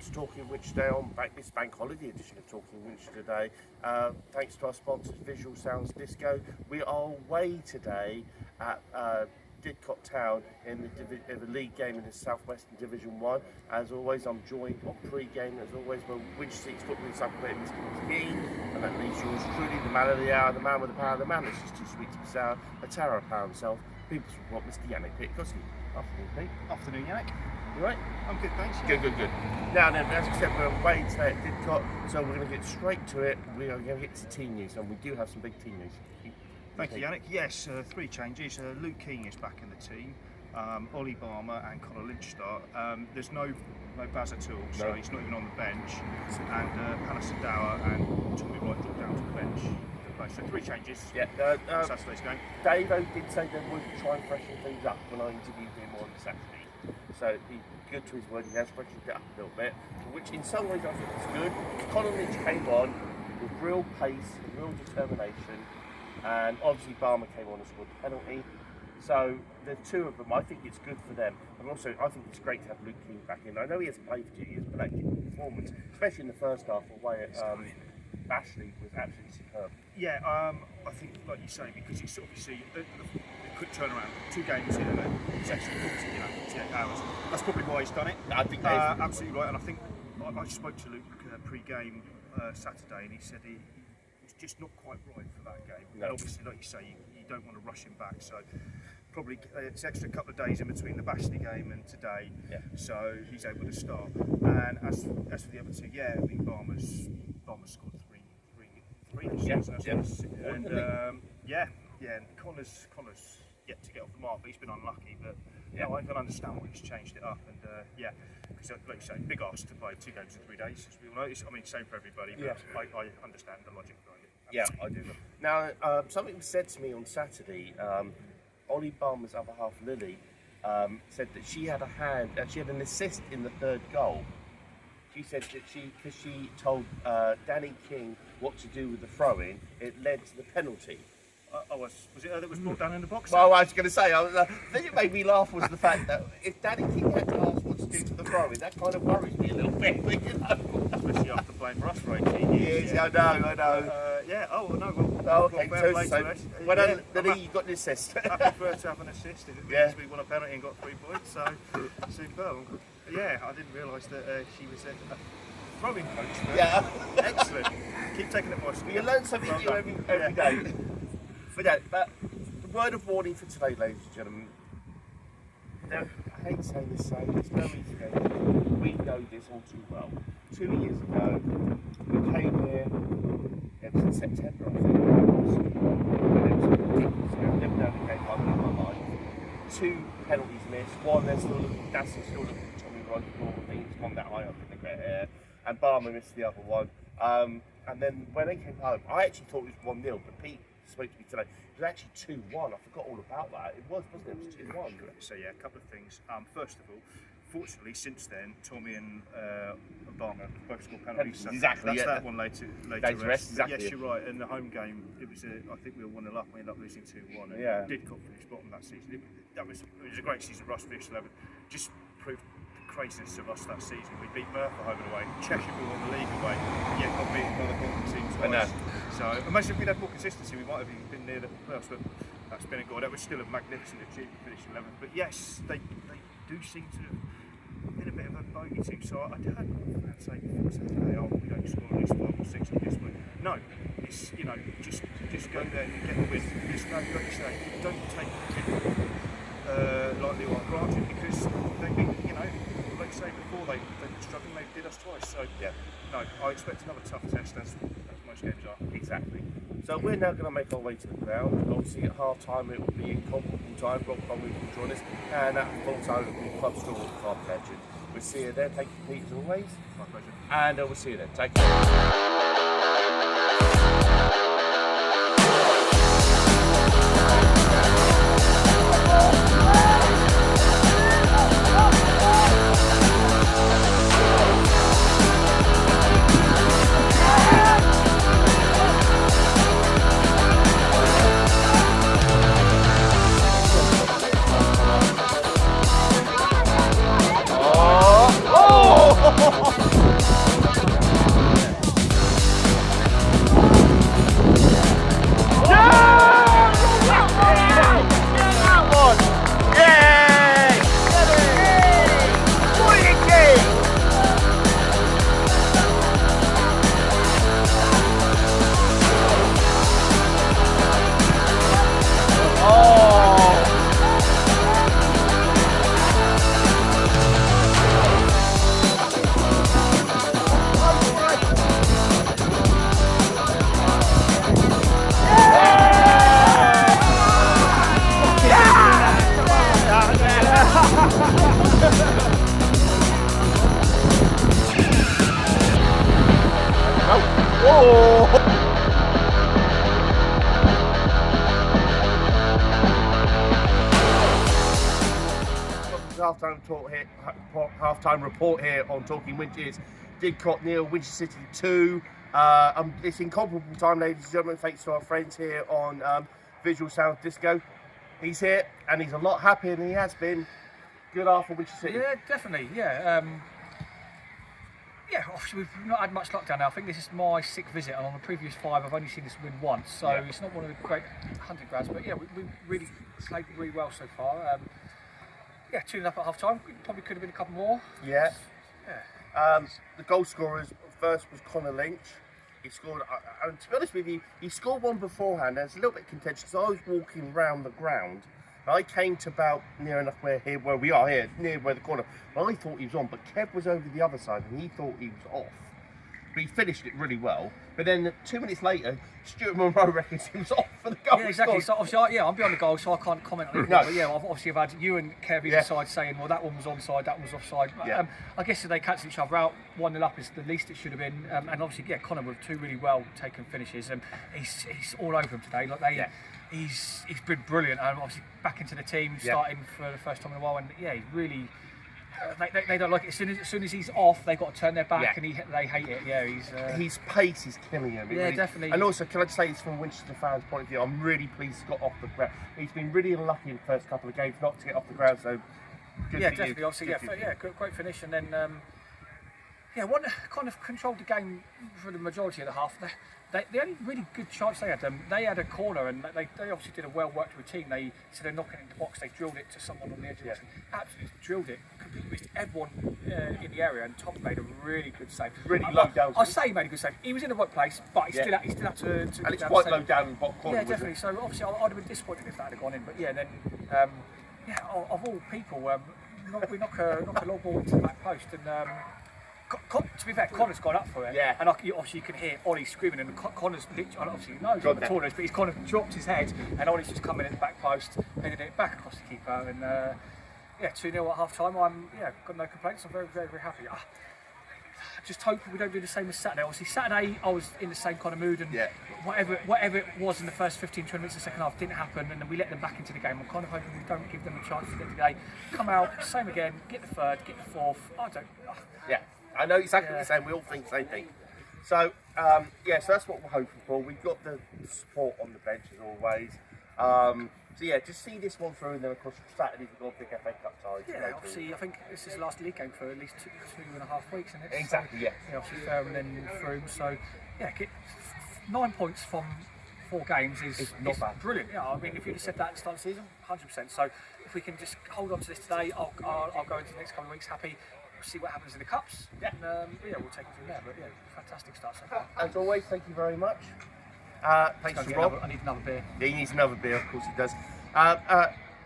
to Talking Winch today on this bank holiday edition of Talking Winch today. Thanks to our sponsors, Visual Sounds Disco. We are away today at Didcot Town in the league game in the Southwestern Division 1. As always, I'm joined on pre-game, as always, by Winchester City's football supplement, Mr. Keane, and that leaves yours truly, the man of the hour, the man with the power, the man that's just too sweet to be sour, a terror power himself. People want Mr. Yannick Pitkoski. Afternoon, Pete. Afternoon, Yannick. You right? I'm good, thanks. Good. Now then, as we said, we're away today at Didcot, so we're going to get straight to it. We are going to get to team news, and we do have some big team news. Thank you, Yannick. Yes, 3 changes. Luke Keane is back in the team. Olly Balmer and Conor Lynch start. There's no Baz at all, so he's not even on the bench. And Hannah Sadawa and Tommy Wright dropped down to the bench. So 3 changes. Yeah. Saturday's game. Dave did say they would try and freshen things up when I interviewed him on Saturday. So he's good to his word. He has freshened it up a little bit, which in some ways I think is good. Conor Lynch came on with real pace and real determination, and obviously Balmer came on and scored the penalty. So the 2 of them, I think it's good for them, and also I think it's great to have Luke Keane back in. I know he hasn't played for 2 years, but that performance, especially in the first half away at Bashley, was absolutely superb. Yeah, I think, like you say, because you sort of see the quick turnaround, 2 games in, and it's actually 48 hours. That's probably why he's done it. I think absolutely right, and I think I spoke to Luke pre-game Saturday, and he said he was just not quite right for that game. No. And obviously, like you say, you don't want to rush him back, so probably it's extra couple of days in between the Bashley game and today, so he's able to start. And as for the other 2, I mean, Balmer scored 3 and and Connor's yet to get off the mark, but he's been unlucky. But I can understand why he's changed it up, and because like you say, big ask to play 2 games in 3 days, as we all know. I mean, same for everybody, but I understand the logic behind it. Yeah, I do. Now, something was said to me on Saturday. Olly Balmer's other half, Lily, said that she had an assist in the 3rd goal. She said that because she told Danny King what to do with the throw-in, it led to the penalty. Was it her that was brought down in the box? Well, I was going to say, the thing that made me laugh was the fact that if Danny King had to ask what to do to the throw-in, that kind of worries me a little bit, you know. Especially after playing for us for 18 years. Yes, I know. Okay, well done, Lily, you got an assist. I prefer to have an assist if it means we won a penalty and got 3 points, so superb. Yeah, I didn't realise that she was a throwing coach. Yeah. Excellent. Keep taking it, boys. You learn something new every day. But the word of warning for today, ladies and gentlemen. Now, I hate saying this, it's no easy game. We know this all too well. 2 years ago, we came here, it was in September, I think, and it was ridiculous. I've never known a game like that in my life. 2 penalties missed, 1 they're still looking, Dasson's still looking at Tommy Wright, I think it's gone that high up in the great air, and Balmer missed the other one. And then when they came home, I actually thought it was 1-0, but Pete spoke to me today. It was actually 2-1. I forgot all about that. It wasn't it? It was 2-1. So a couple of things. First of all, fortunately, since then, Tommy and Balmer both scored penalties. So exactly. That's that one later rest. Exactly. Yes, you're right. In the home game, it was. I think we were 1-0 up. We ended up losing 2-1. And Didcot finished bottom that season. It was a great season for us. Finished 11. Just proved craziness of us that season. We beat Merthyr home and away. Cheshire we won the league away, yet got beaten by the bottom team twice. So imagine if we'd had more consistency, we might have even been near the playoffs. But that's been a goal. That was still a magnificent achievement, finishing 11th. But yes, they do seem to have been a bit of a bogey team. So I had fans say before Saturday, we don't score at least 5 or 6 in this week. No, it's just go there and get the win. There's no, like you say, don't take it lightly or granted, because they've been, like you say before, they've been struggling. They did us twice. So no, I expect another tough test, as most games are. Exactly. So we're now going to make our way to the ground. Obviously at half time it will be incomparable time. Rob Conway will join us, and at full time it will be club stalwart club legend. We'll see you there. Thank you, Pete, as always. My pleasure. And we'll see you then. Take care. Oh! Half-time report here on Talking Winches. Didcot 0, Winchester City 2. It's incomparable time, ladies and gentlemen, thanks to our friends here on Visual Sound Disco. He's here and he's a lot happier than he has been. Good after Winchester City. Yeah, definitely. Yeah. Obviously we've not had much luck down there. I think this is my 6th visit, and on the previous 5 I've only seen this win once, so it's not one of the great hunting grounds, but yeah, we really played really well so far. 2-0 up at half time. Probably could have been a couple more. Yeah. The goal scorers first was Conor Lynch. He scored, and to be honest with you, he scored one beforehand. There's a little bit contentious. I was walking round the ground. I came to about near enough where we are here, near where the corner. And I thought he was on, but Kev was over the other side and he thought he was off. But he finished it really well. But then 2 minutes later, Stuart Monroe reckons he was off for the goal. Yeah, exactly. So obviously, I'm behind the goal, so I can't comment on it. No. But yeah, I've had you and Kev either side saying, well, that one was onside, that one was offside. Yeah. I guess if they cancel each other out, 1-0 up is the least it should have been. And obviously, Conor with 2 really well taken finishes, and he's all over them today. Like he's been brilliant. And obviously back into the team, starting for the first time in a while, and he's really. They don't like it. As soon as he's off, they've got to turn their back, and they hate it. Yeah, his pace is killing him. Definitely. And also, can I just say this from Winchester fans' point of view? I'm really pleased he got off the ground. He's been really unlucky in the first couple of games not to get off the ground. So good for definitely. you. Obviously, great finish, and then one kind of controlled the game for the majority of the half. The only really good chance they had a corner, and they obviously did a well-worked routine. They, instead of knocking it in the box, they drilled it to someone on the edge of it. Absolutely drilled it. Completely missed everyone in the area, and Tom made a really good save. Really low down. I say he made a good save. He was in the right place, but he still had to and it's quite low down in the bottom corner. Yeah, definitely. So obviously I'd have been disappointed if that had gone in. But then, of all people, we knock a long ball into the back post, and to be fair, Conor's gone up for it. Yeah. And obviously you can hear Ollie screaming, and Conor's literally, obviously he knows what the tournament is, but he's kind of dropped his head, and Ollie's just come in at the back post, headed it back across the keeper, and 2-0 at half time. Got no complaints. I'm very, very, very happy. I just hope we don't do the same as Saturday. Obviously Saturday I was in the same kind of mood, and whatever it was in the first 15-20 minutes of the second half didn't happen, and then we let them back into the game. I'm kind of hoping we don't give them a chance to get the game. Come out, same again, get the third, get the fourth. I know exactly what you're saying. We all think the same thing. So, so that's what we're hoping for. We've got the support on the bench as always. Just see this one through, and then of course Saturday we've got a big FA Cup tie. Obviously I think this is the last league game for at least 2.5 weeks, isn't it? Exactly, so, obviously fair and then through. So, get 9 points from 4 games is not bad. Brilliant. Yeah, I mean, if you'd have said that at the start of the season, 100%. So if we can just hold on to this today, I'll go into the next couple of weeks happy. See what happens in the cups. And, we'll take it from there. But fantastic start so far. As always, thank you very much. Thanks to Rob. I need another beer. Yeah, he needs another beer, of course he does.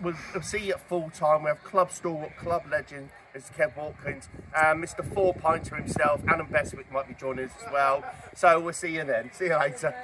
We'll see you at full time. We have club stalwart, club legend, Mr. Kev Watkins, and Mr. 4 Pinter himself, Alan Bestwick might be joining us as well. So we'll see you then. See you later.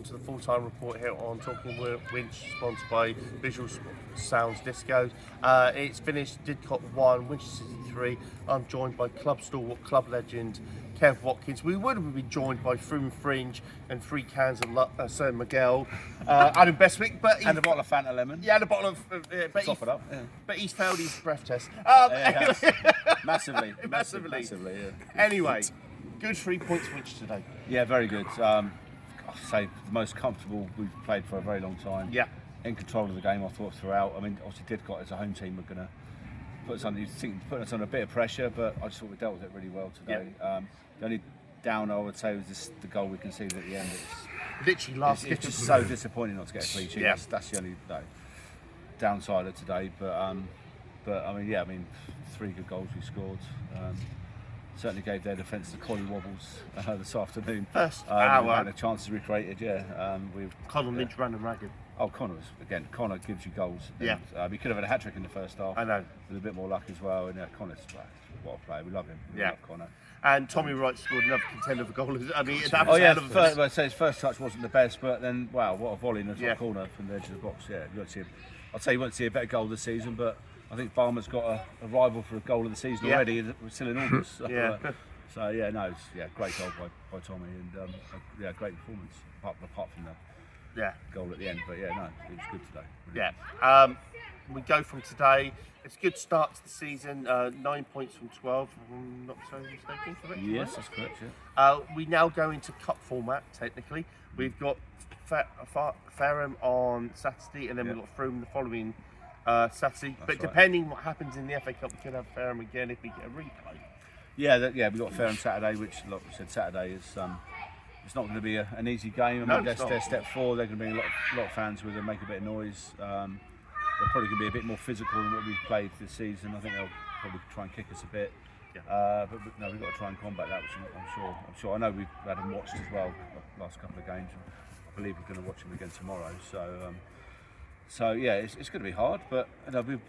welcome to the full-time report here on Talking Winch, sponsored by Visual Sounds Disco. It's finished Didcot 1, Winchester City 3. I'm joined by club stalwart, club legend Kev Watkins. We would have been joined by Froome Fringe and 3 cans of Sir Miguel, Adam Bestwick, but and a bottle of Fanta Lemon. Yeah, and a bottle of top it up. Yeah. But he's failed his breath test. Massively. Yeah. Anyway, good 3 points Winch today. Yeah, very good. I'd say the most comfortable we've played for a very long time. Yeah. In control of the game, I thought throughout. I mean, obviously Didcot as a home team were going to put us under a bit of pressure, but I just thought we dealt with it really well today. Yeah. The only downer I would say was just the goal we conceded at the end. Literally it's just so disappointing not to get a clean sheet. Yeah. That's the only downside of today. But I mean, 3 good goals we scored. Certainly gave their defence the collie wobbles this afternoon. First hour. The chances we created, Conor Lynch ran and ragged. Oh, Conor gives you goals. Yeah. He could have had a hat-trick in the first half. I know. With a bit more luck as well. And Conor's what a player. We love him. We love Conor. And Tommy Wright scored another contender for goal. I mean, that was I'd say his first touch wasn't the best, but then, wow, what a volley in the top corner from the edge of the box. Yeah, I'd say you won't see a better goal this season, but I think Balmer's got a rival for a goal of the season already. We're still in August. So, great goal by Tommy, and great performance apart from the goal at the end. But it was good today. Really. Yeah. We go from today. It's a good start to the season. 9 points from 12, if I'm not so mistaken. Correct? Yes, that's correct. Yeah. We now go into cup format. Technically, we've got Fareham on Saturday, and then we've got Froome the following Saturday. But depending what happens in the FA Cup, we could have Fareham again if we get a replay. We've got Fareham Saturday, which, like we said, Saturday is it's not going to be an easy game. I mean, they're step 4. They're going to bring a lot of fans with them, make a bit of noise. They're probably going to be a bit more physical than what we've played this season. I think they'll probably try and kick us a bit. Yeah. But we've got to try and combat that, which I'm sure. I know we've had them watched as well the last couple of games. I believe we're going to watch them again tomorrow. So it's going to be hard, but the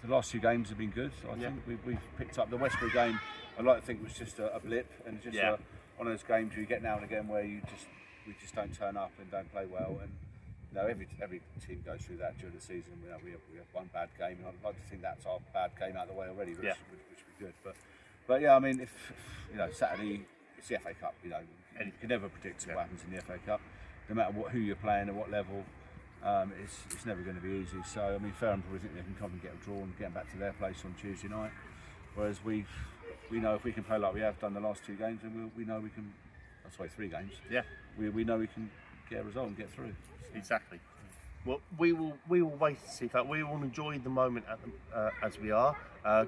last 2 games have been good. I think we've picked up the Westbury game. I'd like to think it was just a blip and just one of those games you get now and again where we just don't turn up and don't play well. And every team goes through that during the season. We have one bad game, and I'd like to think that's our bad game out of the way already, which would be good. But I mean, if Saturday, it's the FA Cup. And you can never predict what happens in the FA Cup, no matter who you're playing at what level. It's never going to be easy. So I mean, Fareham probably think they can come and get a draw and get back to their place on Tuesday night. Whereas we know if we can play like we have done the last 2 games, then we know we can. That's why 3 games. Yeah. We know we can get a result and get through. Exactly. Well, we will wait to see that. We will enjoy the moment as we are.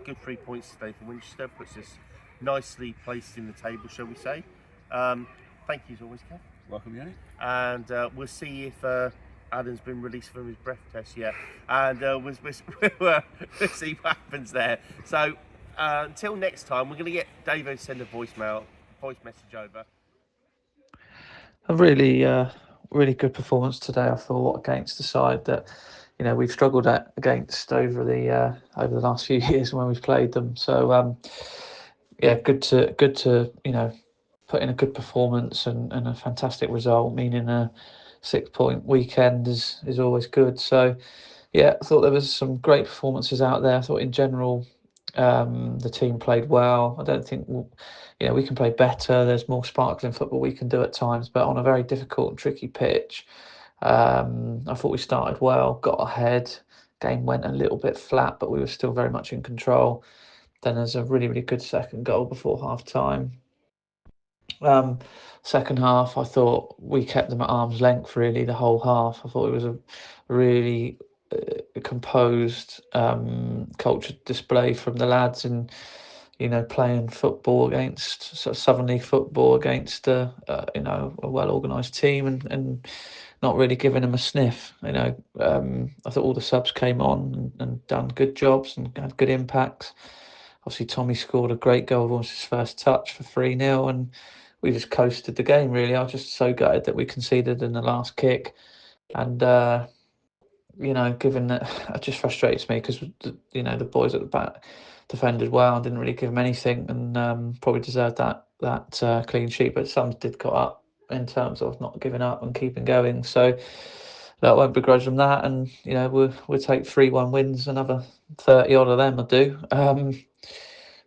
Good 3 points today for Winchester, puts us nicely placed in the table, shall we say. Thank you as always, Kev. Welcome, Yannick. And we'll see if Adam's been released from his breath test yet. And we'll see what happens there. So until next time, we're going to get Davo to send a voice message over. Really good performance today, I thought, against the side that we've struggled against over the last few years when we've played them. So good to put in a good performance and a fantastic result, meaning a 6-point weekend is always good. So I thought there was some great performances out there. I thought in general the team played well. I don't think we can play better. There's more sparkling football we can do at times, but on a very difficult and tricky pitch. I thought we started well, got ahead. Game went a little bit flat, but we were still very much in control. Then there's a really, really good second goal before half time. Second half, I thought we kept them at arm's length really the whole half. I thought it was a really composed, cultured display from the lads, and playing football against sort of Southern League football against a well organised team and not really giving them a sniff. I thought all the subs came on and done good jobs and had good impacts. Obviously, Tommy scored a great goal on his first touch for 3-0, and we just coasted the game, really. I was just so gutted that we conceded in the last kick. And, given that, it just frustrates me because, the boys at the back defended well and didn't really give them anything, and probably deserved that clean sheet. But some did cut up in terms of not giving up and keeping going. So I won't begrudge them that, and we'll take 3-1 wins, another 30 odd of them I do.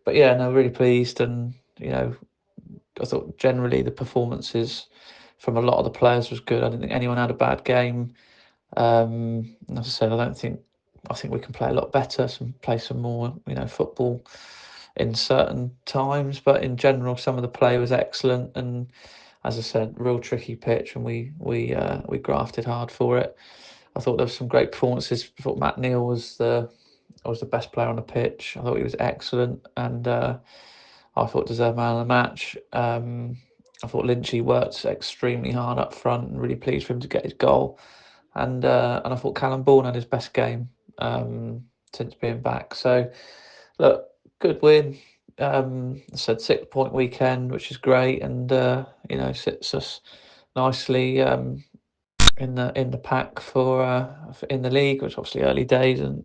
But yeah, no, really pleased, and I thought generally the performances from a lot of the players was good. I didn't think anyone had a bad game. As I said, I think we can play a lot better, play some more football in certain times, but in general some of the play was excellent, and as I said, real tricky pitch, and we grafted hard for it. I thought there was some great performances. I thought Matt Neal was the best player on the pitch. I thought he was excellent, and I thought deserved man of the match. I thought Lynchy worked extremely hard up front, and really pleased for him to get his goal. And I thought Callum Bourne had his best game since being back. So look, good win. I said 6-point weekend, which is great, and sits us nicely in the pack for in the league, which obviously early days, and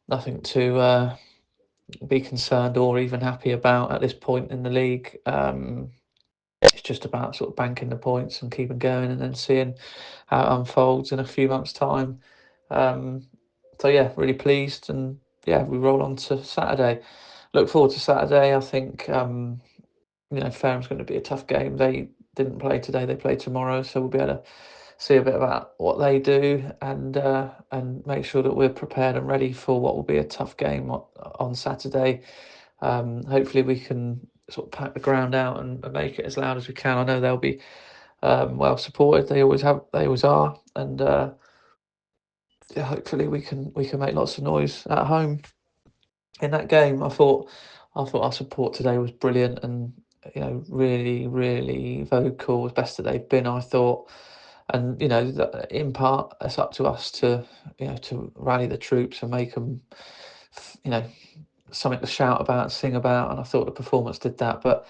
nothing to be concerned or even happy about at this point in the league. It's just about sort of banking the points and keeping going, and then seeing how it unfolds in a few months' time. So yeah, really pleased, and yeah, we roll on to Saturday. Look forward to Saturday. I think Fairham's going to be a tough game. They didn't play today; they play tomorrow, so we'll be able to see a bit about what they do, and make sure that we're prepared and ready for what will be a tough game on Saturday. Hopefully we can sort of pack the ground out and make it as loud as we can. I know they'll be well supported. They always are, and yeah, hopefully we can make lots of noise at home in that game. I thought our support today was brilliant, and really, really vocal, as best that they've been, I thought. And in part, it's up to us to to rally the troops and make them something to shout about and sing about. And I thought the performance did that. But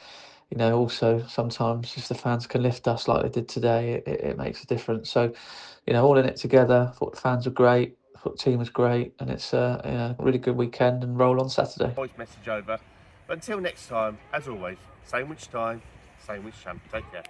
also sometimes if the fans can lift us like they did today, it makes a difference. So all in it together. I thought the fans were great. I thought the team was great, and it's a really good weekend, and roll on Saturday. Voice message over. But until next time, as always, same which time, same which champ. Take care.